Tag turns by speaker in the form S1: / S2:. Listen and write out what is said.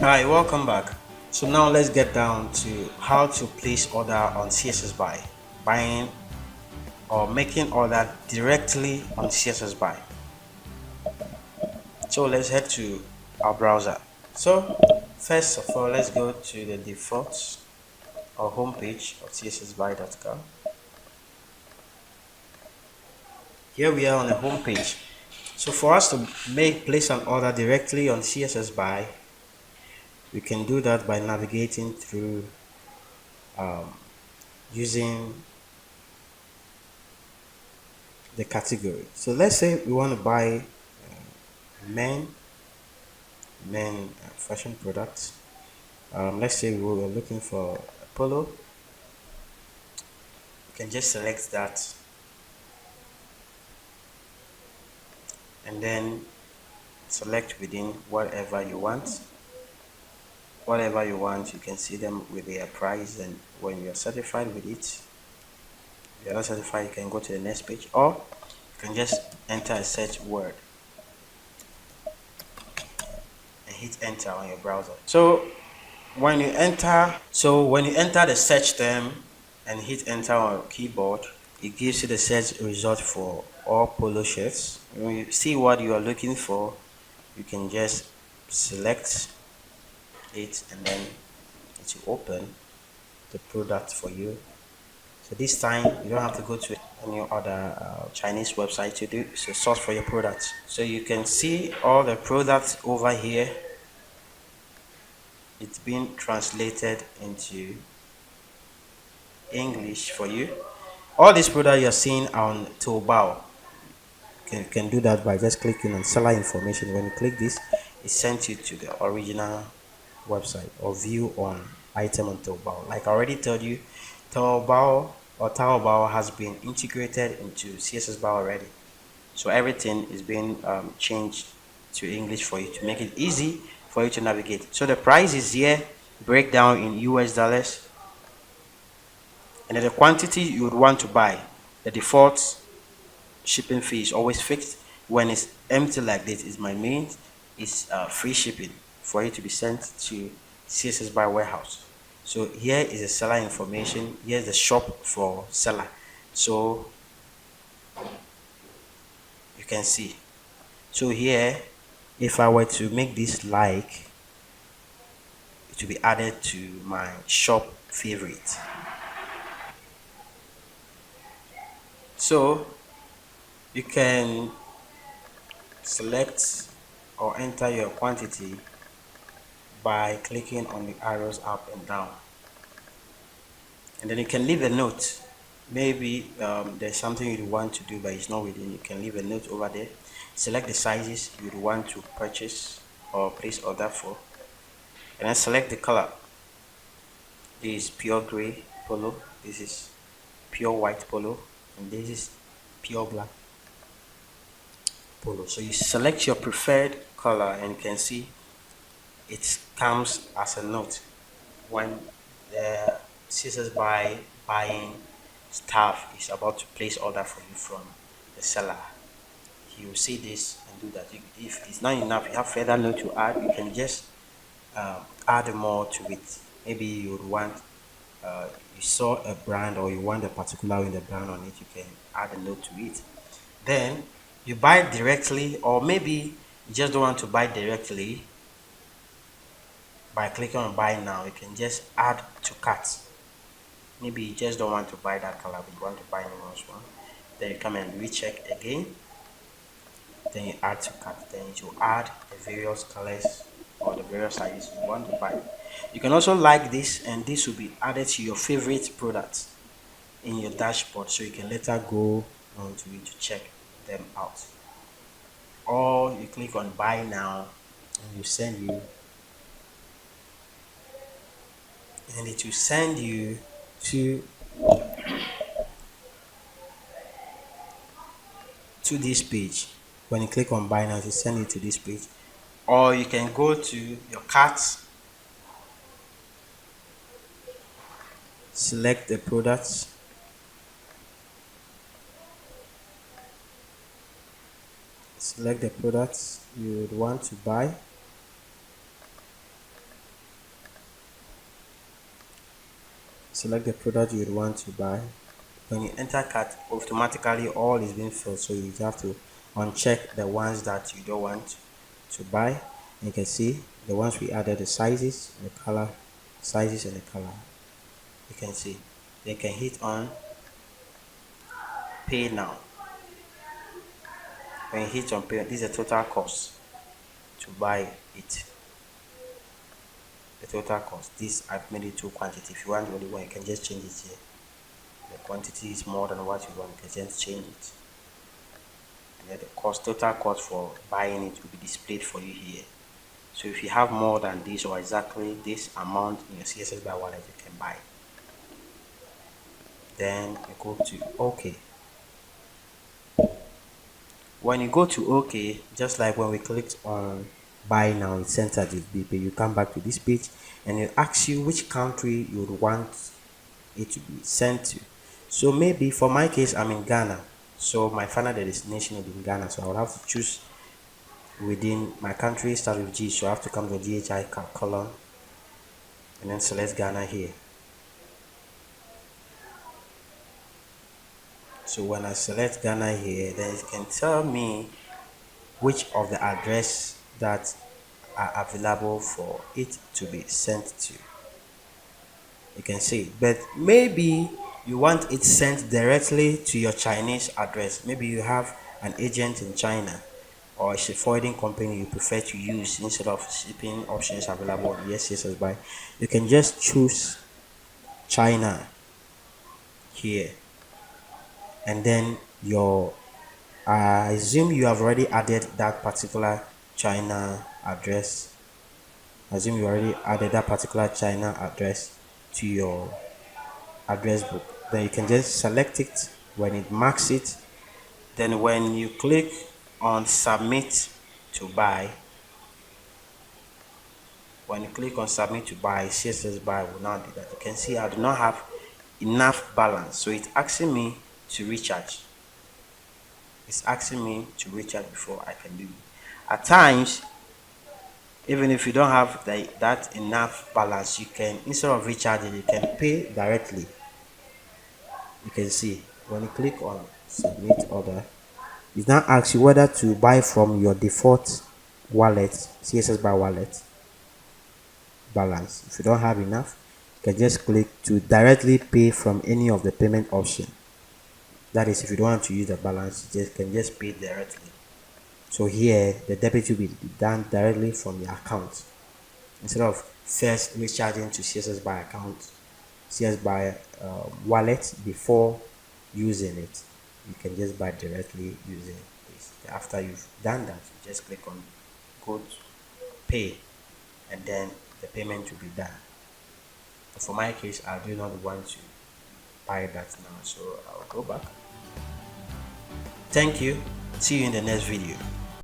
S1: Hi, welcome back. So now let's get down to how to place order on Cssbuy, buying or making order directly on Cssbuy. So let's head to our browser. So first of all, let's go to the default or homepage of cssbuy.com. Here we are on the homepage. So for us to place an order directly on Cssbuy, we can do that by navigating through using the category. So let's say we want to buy men fashion products. Let's say we were looking for a polo. You can just select that and then select within whatever you want. You can see them with their price, and when you're satisfied with it, if you're not satisfied, you can go to the next page, or you can just enter a search word and hit enter on your browser. So when you enter the search term and hit enter on your keyboard, it gives you the search result for all polo shirts. When you see what you are looking for, you can just select it and then it will open the product for you. So this time you don't have to go to any other Chinese website to do so search for your products. So you can see all the products over here. It's been translated into English for you. All these products you're seeing on Taobao, can do that by just clicking on seller information. When you click this, it sends you to the original website or view on item on Taobao. Like I already told you, Taobao has been integrated into Cssbuy already. So everything is being changed to English for you to make it easy for you to navigate. So the price is here, breakdown in US dollars, and then the quantity you would want to buy. The default shipping fee is always fixed. When it's empty like this, is my mean is free shipping for it to be sent to Cssbuy warehouse. So here is the seller information. Here's the shop for seller. So you can see. So here, if I were to make this like, it will be added to my shop favorite. So you can select or enter your quantity by clicking on the arrows up and down, and then you can leave a note. Maybe there's something you want to do but it's not within. You can leave a note over there, select the sizes you would want to purchase or place order for, and then select the color. This is pure gray polo, this is pure white polo, and this is pure black polo. So you select your preferred color and you can see it comes as a note when the scissors buying staff is about to place order for you from the seller. He will see this and do that. If it's not enough, you have further note to add, you can just add more to it. Maybe you would want you saw a brand or you want a particular in the brand on it, you can add a note to it. Then you buy directly, or maybe you just don't want to buy directly. By clicking on buy now, you can just add to cart. Maybe you just don't want to buy that color, but you want to buy another one. Then you come and recheck again, then you add to cart. Then you add the various colors or the various sizes you want to buy. You can also like this, and this will be added to your favorite products in your dashboard, so you can later go on to it to check them out. Or you click on buy now and it will send you to this page. When you click on buy now, it will send you to this page. Or you can go to your cart, select the products, select the products you would want to buy, select the product you would want to buy. When you enter cart, automatically all is being filled, so you have to uncheck the ones that you don't want to buy. And you can see the ones we added, the sizes, the color, sizes and the color. You can see. Then you can hit on pay now. When you hit on pay, this is the total cost to buy it. The total cost. This I've made it to quantity. If you want only one, you can just change it here. The quantity is more than what you want, you can just change it. And then the cost, total cost for buying it will be displayed for you here. So if you have more than this or exactly this amount in your Cssbuy wallet, you can buy. Then you go to OK. When you go to OK, just like when we clicked on buy now, it centered it. You come back to this page and it asks you which country you would want it to be sent to. So maybe for my case, I'm in Ghana, so my final destination will be in Ghana, so I will have to choose within my country start with G, so I have to come to GHI column and then select Ghana here. So when I select Ghana here, then it can tell me which of the address that are available for it to be sent to. You can see, but maybe you want it sent directly to your Chinese address. Maybe you have an agent in China or a forwarding company you prefer to use instead of shipping options available on Cssbuy. You can just choose China here, and then your I assume you have already added that particular China address. I assume you already added that particular China address to your address book. Then you can just select it when it marks it. Then when you click on submit to buy, when you click on submit to buy, Cssbuy will now do that. You can see I do not have enough balance, so it's asking me to recharge. It's asking me to recharge before I can do it. At times, even if you don't have that enough balance, you can, instead of recharging, you can pay directly. You can see when you click on submit order, it now asks you whether to buy from your default wallet, Cssbuy wallet balance. If you don't have enough, you can just click to directly pay from any of the payment option. That is, if you don't want to use the balance, you can just pay directly. So here the debit will be done directly from your account instead of first recharging to Cssbuy account, Cssbuy wallet before using it. You can just buy directly using this. After you've done that, you just click on go to pay, and then the payment will be done. But for my case, I do not want to buy that now, so I'll go back. Thank you. See you in the next video.